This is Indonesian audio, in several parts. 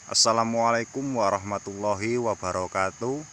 Assalamualaikum warahmatullahi wabarakatuh.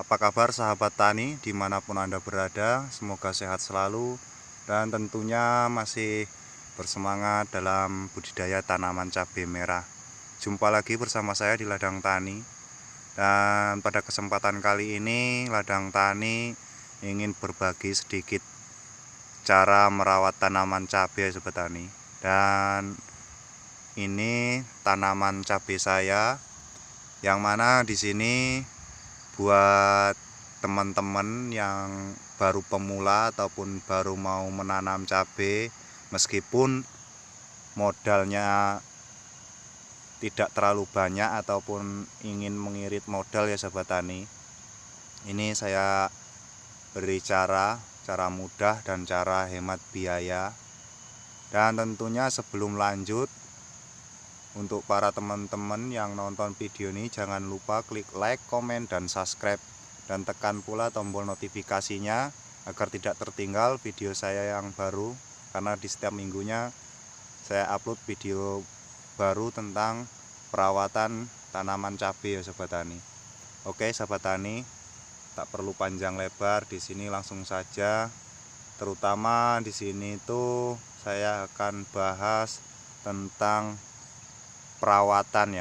Apa kabar sahabat tani dimanapun Anda berada? Semoga sehat selalu dan tentunya masih bersemangat dalam budidaya tanaman cabai merah. Jumpa lagi bersama saya di Ladang Tani. Dan pada kesempatan kali ini Ladang Tani ingin berbagi sedikit cara merawat tanaman cabai sobat tani. Dan ini tanaman cabai saya, yang mana di sini buat teman-teman yang baru pemula ataupun baru mau menanam cabai, meskipun modalnya tidak terlalu banyak ataupun ingin mengirit modal ya sobat tani. Ini saya beri cara mudah dan cara hemat biaya. Dan tentunya sebelum lanjut, untuk para teman-teman yang nonton video ini, jangan lupa klik like, komen, dan subscribe, dan tekan pula tombol notifikasinya agar tidak tertinggal video saya yang baru, karena di setiap minggunya saya upload video baru tentang perawatan tanaman cabai ya sobat tani. Oke sobat tani, tak perlu panjang lebar, di sini langsung saja. Terutama di sini tuh saya akan bahas tentang perawatan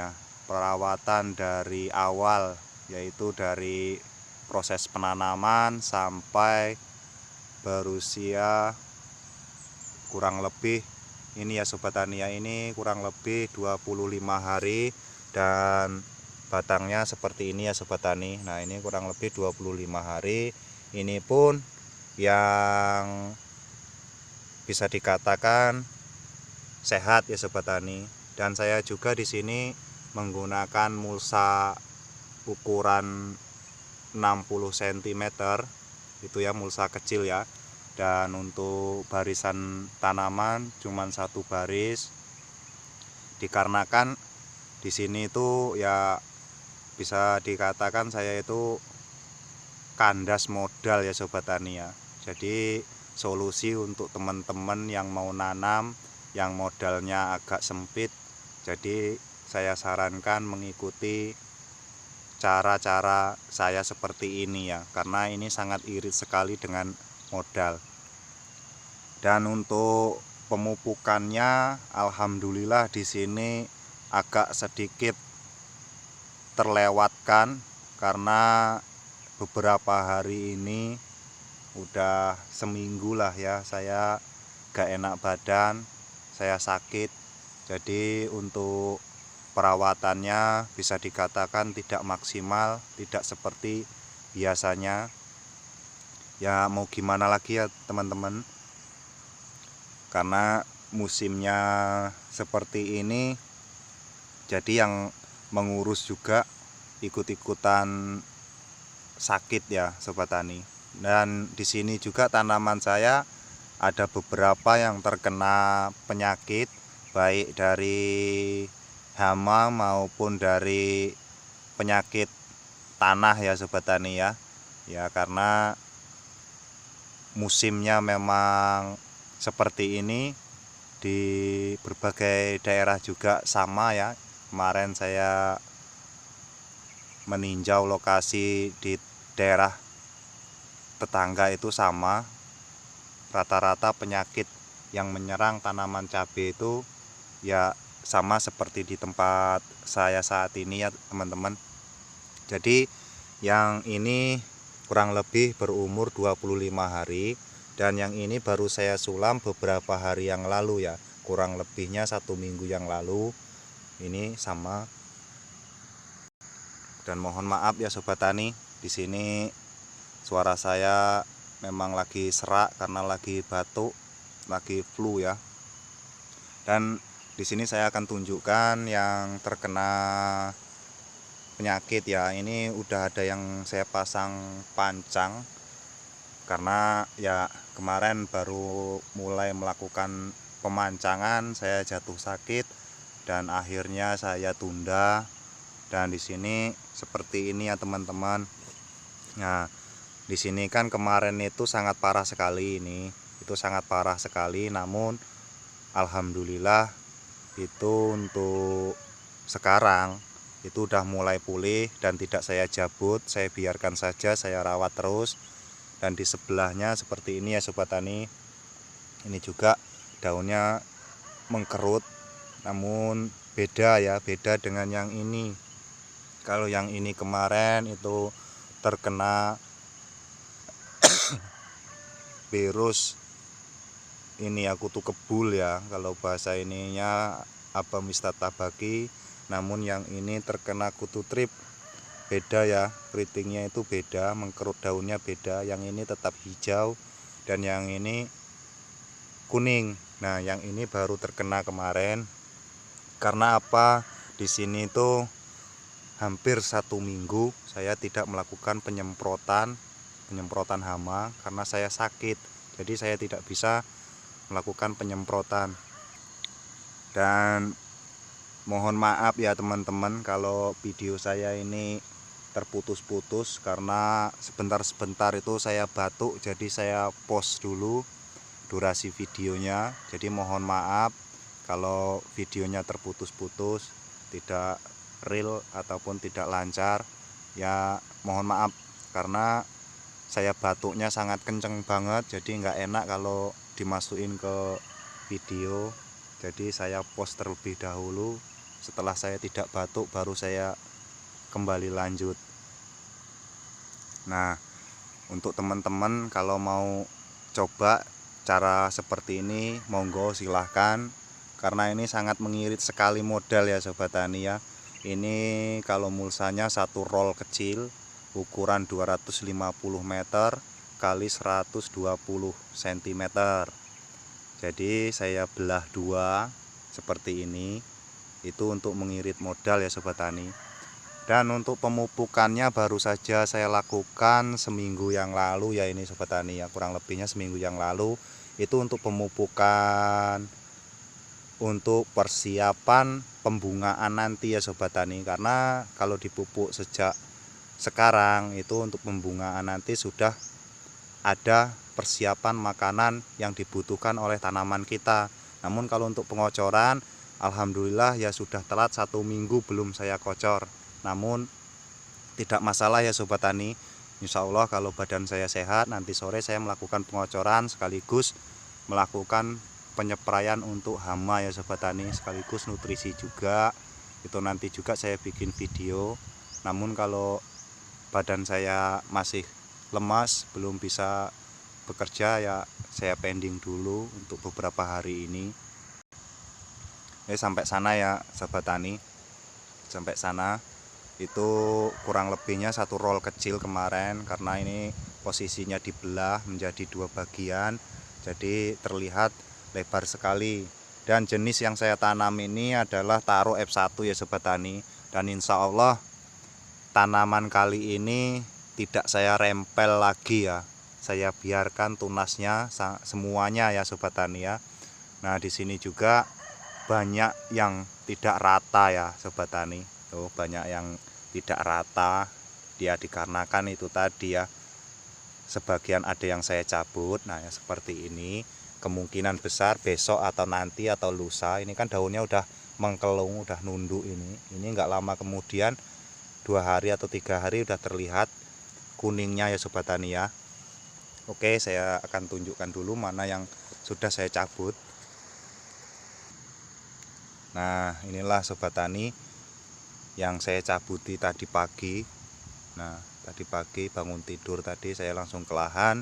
dari awal, yaitu dari proses penanaman sampai berusia kurang lebih ini ya sobat tani ya, ini kurang lebih 25 hari dan batangnya seperti ini ya sobat tani. Nah, ini kurang lebih 25 hari. Ini pun yang bisa dikatakan sehat ya sobat tani. Dan saya juga di sini menggunakan mulsa ukuran 60 cm, itu ya, mulsa kecil ya. Dan untuk barisan tanaman cuma satu baris, dikarenakan di sini itu ya bisa dikatakan saya itu kandas modal ya sobat tani ya. Jadi solusi untuk teman-teman yang mau nanam yang modalnya agak sempit, jadi saya sarankan mengikuti cara-cara saya seperti ini ya, karena ini sangat irit sekali dengan modal. Dan untuk pemupukannya, alhamdulillah di sini agak sedikit terlewatkan, karena beberapa hari ini udah seminggu lah ya saya gak enak badan, saya sakit. Jadi untuk perawatannya bisa dikatakan tidak maksimal, tidak seperti biasanya. Ya mau gimana lagi ya teman-teman, karena musimnya seperti ini, jadi yang mengurus juga ikut-ikutan sakit ya sobat tani. Dan di sini juga tanaman saya ada beberapa yang terkena penyakit, baik dari hama maupun dari penyakit tanah ya sobat tani ya. Ya karena musimnya memang seperti ini, di berbagai daerah juga sama ya. Kemarin saya meninjau lokasi di daerah tetangga itu sama, rata-rata penyakit yang menyerang tanaman cabai itu ya sama seperti di tempat saya saat ini ya teman-teman. Jadi yang ini kurang lebih berumur 25 hari, dan yang ini baru saya sulam beberapa hari yang lalu ya, kurang lebihnya 1 minggu yang lalu. Ini sama. Dan mohon maaf ya sobat tani, di sini suara saya memang lagi serak karena lagi batuk, lagi flu ya. Dan di sini saya akan tunjukkan yang terkena penyakit ya. Ini udah ada yang saya pasang pancang, karena ya kemarin baru mulai melakukan pemancangan saya jatuh sakit dan akhirnya saya tunda. Dan di sini seperti ini ya teman-teman. Nah, di sini kan kemarin itu sangat parah sekali, itu sangat parah sekali. Namun alhamdulillah itu untuk sekarang itu udah mulai pulih dan tidak saya jabut, saya biarkan saja, saya rawat terus. Dan di sebelahnya seperti ini ya Sobat Tani, ini juga daunnya mengkerut, namun beda ya, beda dengan yang ini. Kalau yang ini kemarin itu terkena virus ini ya, kutu kebul ya, kalau bahasa ininya apa tabaki. Namun yang ini terkena kutu trip, beda ya, keritingnya itu beda, mengkerut daunnya beda. Yang ini tetap hijau dan yang ini kuning. Nah yang ini baru terkena kemarin. Karena apa, di sini tuh hampir 1 minggu saya tidak melakukan penyemprotan hama karena saya sakit. Jadi saya tidak bisa melakukan penyemprotan. Dan mohon maaf ya teman-teman kalau video saya ini terputus-putus karena sebentar-sebentar itu saya batuk, jadi saya pause dulu durasi videonya. Jadi mohon maaf kalau videonya terputus-putus, tidak real ataupun tidak lancar ya, mohon maaf karena saya batuknya sangat kenceng banget, jadi nggak enak kalau dimasukin ke video. Jadi saya post terlebih dahulu, setelah saya tidak batuk baru saya kembali lanjut. Nah untuk teman-teman kalau mau coba cara seperti ini, monggo silahkan, karena ini sangat mengirit sekali modal ya Sobat Tani ya. Ini kalau mulsanya satu roll kecil ukuran 250 meter kali 120 cm. Jadi saya belah dua seperti ini, itu untuk mengirit modal ya Sobat Tani. Dan untuk pemupukannya baru saja saya lakukan seminggu yang lalu ya ini Sobat Tani ya, kurang lebihnya seminggu yang lalu. Itu untuk pemupukan, untuk persiapan pembungaan nanti ya Sobat Tani. Karena kalau dipupuk sejak sekarang itu untuk pembungaan nanti sudah ada persiapan makanan yang dibutuhkan oleh tanaman kita. Namun kalau untuk pengocoran, alhamdulillah ya sudah telat 1 minggu belum saya kocor. Namun tidak masalah ya Sobat Tani, Insya Allah kalau badan saya sehat, nanti sore saya melakukan pengocoran sekaligus melakukan penyepraian untuk hama ya Sobat Tani, sekaligus nutrisi juga. Itu nanti juga saya bikin video. Namun kalau badan saya masih lemas, belum bisa bekerja ya, saya pending dulu untuk beberapa hari ini. Sampai sana ya Sobat Tani, sampai sana itu kurang lebihnya satu roll kecil kemarin, karena ini posisinya dibelah menjadi 2 bagian, jadi terlihat lebar sekali. Dan jenis yang saya tanam ini adalah Taro F1 ya Sobat Tani. Dan insya Allah tanaman kali ini tidak saya rempel lagi ya, saya biarkan tunasnya semuanya ya Sobat Tani ya. Nah di sini juga banyak yang tidak rata ya Sobat Tani. Tuh banyak yang tidak rata, dia dikarenakan itu tadi ya, sebagian ada yang saya cabut. Nah ya seperti ini, kemungkinan besar besok atau nanti atau lusa ini kan daunnya udah mengkelung, udah nunduk. Ini nggak lama kemudian, 2 hari atau 3 hari udah terlihat kuningnya ya Sobat Tani ya. Oke, saya akan tunjukkan dulu mana yang sudah saya cabut. Nah inilah Sobat Tani yang saya cabuti tadi pagi. Nah tadi pagi bangun tidur tadi saya langsung ke lahan,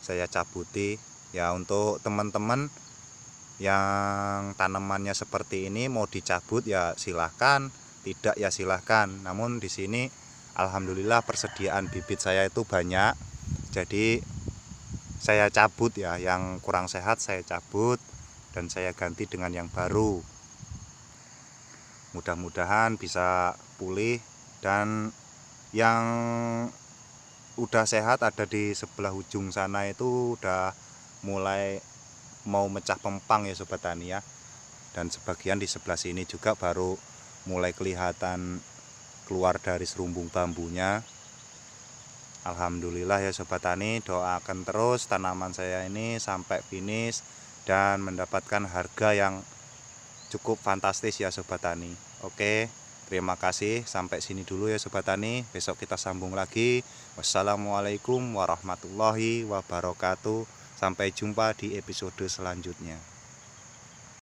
saya cabuti ya. Untuk teman-teman yang tanamannya seperti ini mau dicabut ya silahkan, tidak ya silahkan. Namun di sini alhamdulillah persediaan bibit saya itu banyak, jadi saya cabut ya, yang kurang sehat saya cabut dan saya ganti dengan yang baru. Mudah-mudahan bisa pulih. Dan yang udah sehat ada di sebelah ujung sana itu udah mulai mau mecah pempang ya Sobat Tani ya. Dan sebagian di sebelah sini juga baru mulai kelihatan keluar dari serumbung bambunya. Alhamdulillah ya Sobat Tani, doakan terus tanaman saya ini sampai finish dan mendapatkan harga yang cukup fantastis ya Sobat Tani. Oke, Terima kasih, sampai sini dulu ya Sobat Tani. Besok kita sambung lagi. Wassalamualaikum warahmatullahi wabarakatuh. Sampai jumpa di episode selanjutnya.